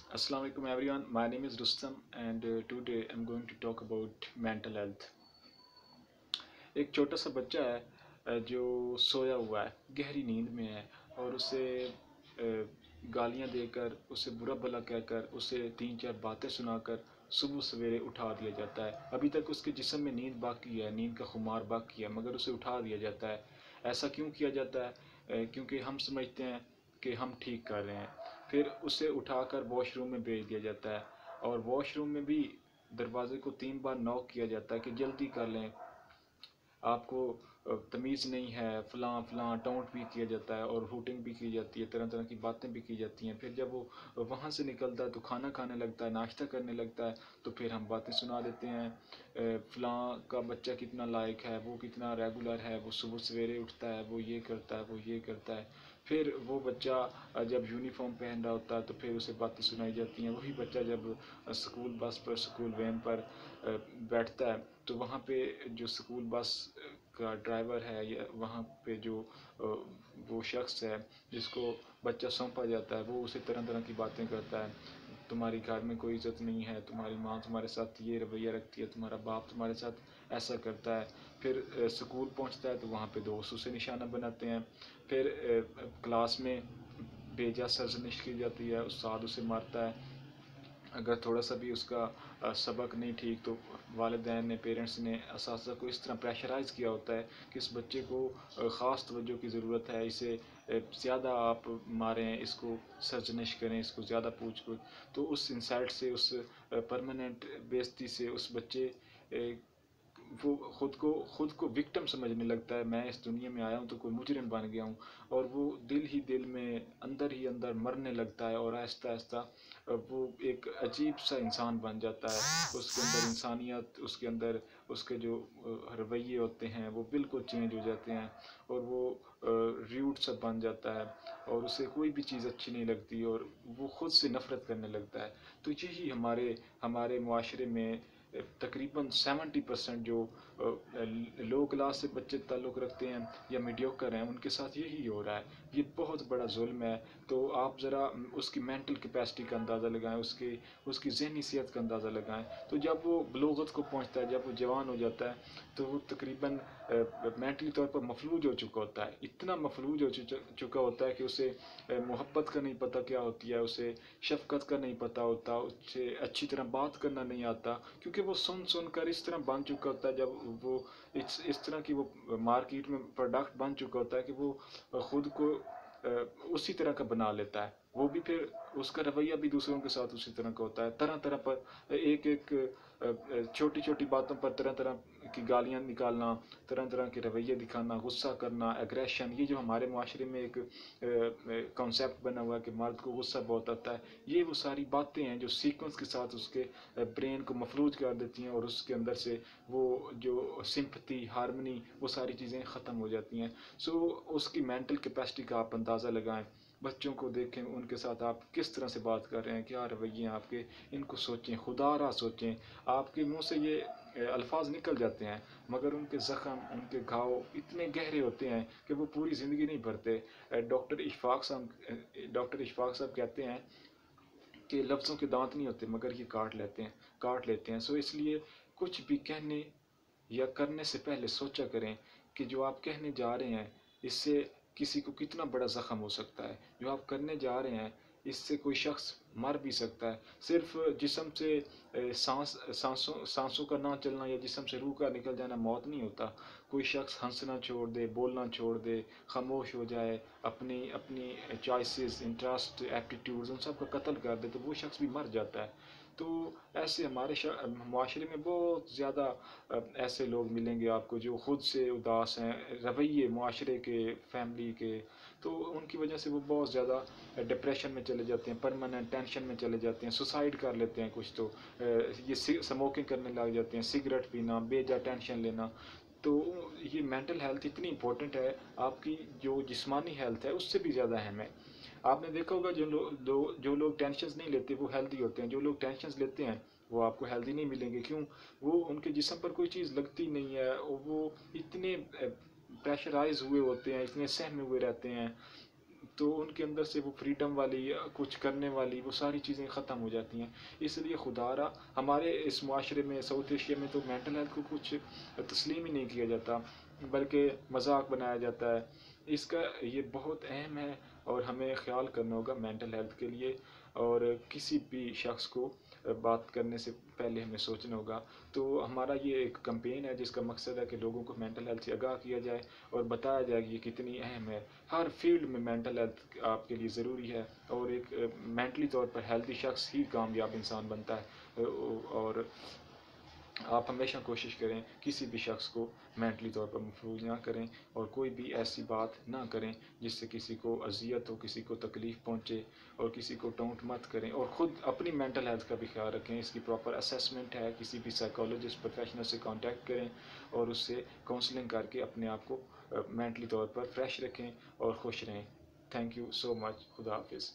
Assalamu alaikum everyone. My name is Rustam and today I'm going to talk about mental health. एक छोटा सा बच्चा है जो सोया हुआ है, गहरी नींद में है और उसे गालियाँ देकर, उसे बुरा भला कहकर, उसे तीन चार बातें सुनाकर सुबह सवेरे उठा दिया जाता है। अभी तक उसके जिस्म में नींद बाकी है, नींद का खुमार बाकी है, मगर उसे उठा दिया जाता है। ऐसा क्यों किया जाता है? क्योंकि हम समझते हैं कि हम ठीक कर रहे हैं। फिर उसे उठाकर वॉशरूम में भेज दिया जाता है और वॉशरूम में भी दरवाजे को 3 बार नॉक किया जाता है कि जल्दी कर लें, आपको तमीज़ नहीं है, फ़लाँ फ़लाँ टाउंट भी किया जाता है और हूटिंग भी की जाती है, तरह तरह की बातें भी की जाती हैं। फिर जब वो वहाँ से निकलता है तो खाना खाने लगता है, नाश्ता करने लगता है, तो फिर हम बातें सुना देते हैं, फ़लाँ का बच्चा कितना लायक है, वो कितना रेगुलर है, वो सुबह सवेरे उठता है, वो ये करता है, वो ये करता है। फिर वो बच्चा जब यूनिफॉर्म पहन रहा होता है तो फिर उसे बातें सुनाई जाती हैं। वही बच्चा जब स्कूल बस पर, स्कूल वैन पर बैठता है तो वहाँ पे जो स्कूल बस का ड्राइवर है या वहाँ पे जो वो शख्स है जिसको बच्चा सौंपा जाता है, वो उसे तरह तरह की बातें करता है। तुम्हारी घर में कोई इज़्ज़त नहीं है, तुम्हारी माँ तुम्हारे साथ ये रवैया रखती है, तुम्हारा बाप तुम्हारे साथ ऐसा करता है। फिर स्कूल पहुँचता है तो वहाँ पे दोस्त उसे निशाना बनाते हैं। फिर क्लास में बेजा सरजनिश की जाती है, उस्ताद उसे मारता है। अगर थोड़ा सा भी उसका सबक नहीं ठीक तो वालिदैन ने, पेरेंट्स ने असातिज़ा को इस तरह प्रेशराइज़ किया होता है कि इस बच्चे को ख़ास तवज्जो की ज़रूरत है, इसे ज़्यादा आप मारें, इसको सरजनिश करें, इसको ज़्यादा पूछ पूछ। तो उस इंसल्ट से, उस परमानेंट बेइज्जती से उस बच्चे वो खुद को विक्टिम समझने लगता है। मैं इस दुनिया में आया हूँ तो कोई मुजरिम बन गया हूँ, और वो दिल ही दिल में, अंदर ही अंदर मरने लगता है और आहिस्ता आहिस्ता वो एक अजीब सा इंसान बन जाता है। उसके अंदर इंसानियत, उसके अंदर उसके जो रवैये होते हैं वो बिल्कुल चेंज हो जाते हैं और वो र्यूड सा बन जाता है और उसे कोई भी चीज़ अच्छी नहीं लगती और वो खुद से नफ़रत करने लगता है। तो यही हमारे हमारे मुआशरे में तकरीबन 70% जो लो क्लास से बच्चे ताल्लुक़ रखते हैं या मीडियोकर हैं, उनके साथ यही हो रहा है। ये बहुत बड़ा जुल्म है। तो आप ज़रा उसकी मेंटल कैपेसिटी का अंदाज़ा लगाएं, उसकी ज़हनी सेहत का अंदाज़ा लगाएं। तो जब वो बलूगत को पहुंचता है, जब वो जवान हो जाता है, तो वो तकरीबन मेंटली तौर पर मफलूज हो चुका होता है। इतना मफलूज हो चुका होता है कि उसे मोहब्बत का नहीं पता क्या होती है, उसे शफ़क़त का नहीं पता होता, उससे अच्छी तरह बात करना नहीं आता, क्योंकि वो सुन सुन कर इस तरह बन चुका होता है। जब वो इस तरह की वो मार्केट में प्रोडक्ट बन चुका होता है कि वो ख़ुद को उसी तरह का बना लेता है। वो भी फिर उसका रवैया भी दूसरों के साथ उसी तरह का होता है। तरह तरह पर एक एक छोटी छोटी बातों पर तरह तरह की गालियाँ निकालना, तरह तरह के रवैये दिखाना, गुस्सा करना, एग्रेशन, ये जो हमारे माशरे में एक कॉन्सेप्ट बना हुआ है कि मर्द को गुस्सा बहुत आता है, ये वो सारी बातें हैं जो सीक्वेंस के साथ उसके ब्रेन को मफलूज कर देती हैं और उसके अंदर से वो जो सिंपथी, हारमनी, वो सारी चीज़ें ख़त्म हो जाती हैं। सो उसकी मेंटल कैपेसिटी का आप अंदाज़ा लगाएं। बच्चों को देखें, उनके साथ आप किस तरह से बात कर रहे हैं, क्या रवैये हैं आपके, इनको सोचें, खुदारा सोचें। आपके मुंह से ये अल्फाज निकल जाते हैं, मगर उनके ज़ख़म, उनके घाव इतने गहरे होते हैं कि वो पूरी ज़िंदगी नहीं भरते। डॉक्टर इशफाक साहब कहते हैं कि लफ्ज़ों के दांत नहीं होते मगर ये काट लेते हैं। सो इसलिए कुछ भी कहने या करने से पहले सोचा करें कि जो आप कहने जा रहे हैं इससे किसी को कितना बड़ा ज़ख़म हो सकता है। जो आप करने जा रहे हैं इससे कोई शख्स मर भी सकता है। सिर्फ जिस्म से सांसों का ना चलना या जिस्म से रूह का निकल जाना मौत नहीं होता। कोई शख्स हंसना छोड़ दे, बोलना छोड़ दे, खामोश हो जाए, अपनी अपनी चॉइसेस, इंटरेस्ट, एप्टीट्यूड्स, उन सब का कत्ल कर दे, तो वो शख्स भी मर जाता है। तो ऐसे हमारे माशरे में बहुत ज़्यादा ऐसे लोग मिलेंगे आपको जो ख़ुद से उदास हैं, रवैये माशरे के, फैमिली के, तो उनकी वजह से वो बहुत ज़्यादा डिप्रेशन में चले जाते हैं, परमानेंट टेंशन में चले जाते हैं, सुसाइड कर लेते हैं कुछ तो, ये स्मोकिंग करने लग जाते हैं, सिगरेट पीना, बेजा टेंशन लेना। तो ये मेंटल हेल्थ इतनी इम्पोर्टेंट है, आपकी जो जिस्मानी हेल्थ है उससे भी ज़्यादा अहम है। आपने देखा होगा जो लोग टेंशन नहीं लेते वो हेल्दी होते हैं, जो लोग टेंशन लेते हैं वो आपको हेल्दी नहीं मिलेंगे। क्यों? वो उनके जिस्म पर कोई चीज़ लगती नहीं है, वो इतने प्रेशराइज हुए होते हैं, इतने सहमे हुए रहते हैं تو ان کے اندر سے وہ فریڈم والی کچھ کرنے والی وہ ساری چیزیں ختم ہو جاتی ہیں. اس لیے خدا را ہمارے اس معاشرے میں ساؤتھ ایشیا میں تو مینٹل ہیلتھ کو کچھ تسلیم ہی نہیں کیا جاتا بلکہ مذاق بنایا جاتا ہے. اس کا یہ بہت اہم ہے اور ہمیں خیال کرنا ہوگا مینٹل ہیلتھ کے لیے. اور کسی بھی شخص کو بات کرنے سے پہلے ہمیں سوچنا ہوگا. تو ہمارا یہ ایک کمپین ہے جس کا مقصد ہے کہ لوگوں کو مینٹل ہیلتھ سے آگاہ کیا جائے اور بتایا جائے کہ یہ کتنی اہم ہے. ہر فیلڈ میں مینٹل ہیلتھ آپ کے لیے ضروری ہے اور ایک مینٹلی طور پر ہیلتھی شخص ہی کامیاب انسان بنتا ہے. اور آپ ہمیشہ کوشش کریں کسی بھی شخص کو مینٹلی طور پر محفوظ نہ کریں اور کوئی بھی ایسی بات نہ کریں جس سے کسی کو اذیت ہو، کسی کو تکلیف پہنچے، اور کسی کو ٹونٹ مت کریں. اور خود اپنی مینٹل ہیلتھ کا بھی خیال رکھیں. اس کی پراپر اسیسمنٹ ہے، کسی بھی سائیکالوجسٹ پروفیشنل سے کانٹیکٹ کریں اور اس سے کاؤنسلنگ کر کے اپنے آپ کو مینٹلی طور پر فریش رکھیں اور خوش رہیں. تھینک یو سو مچ. خدا حافظ.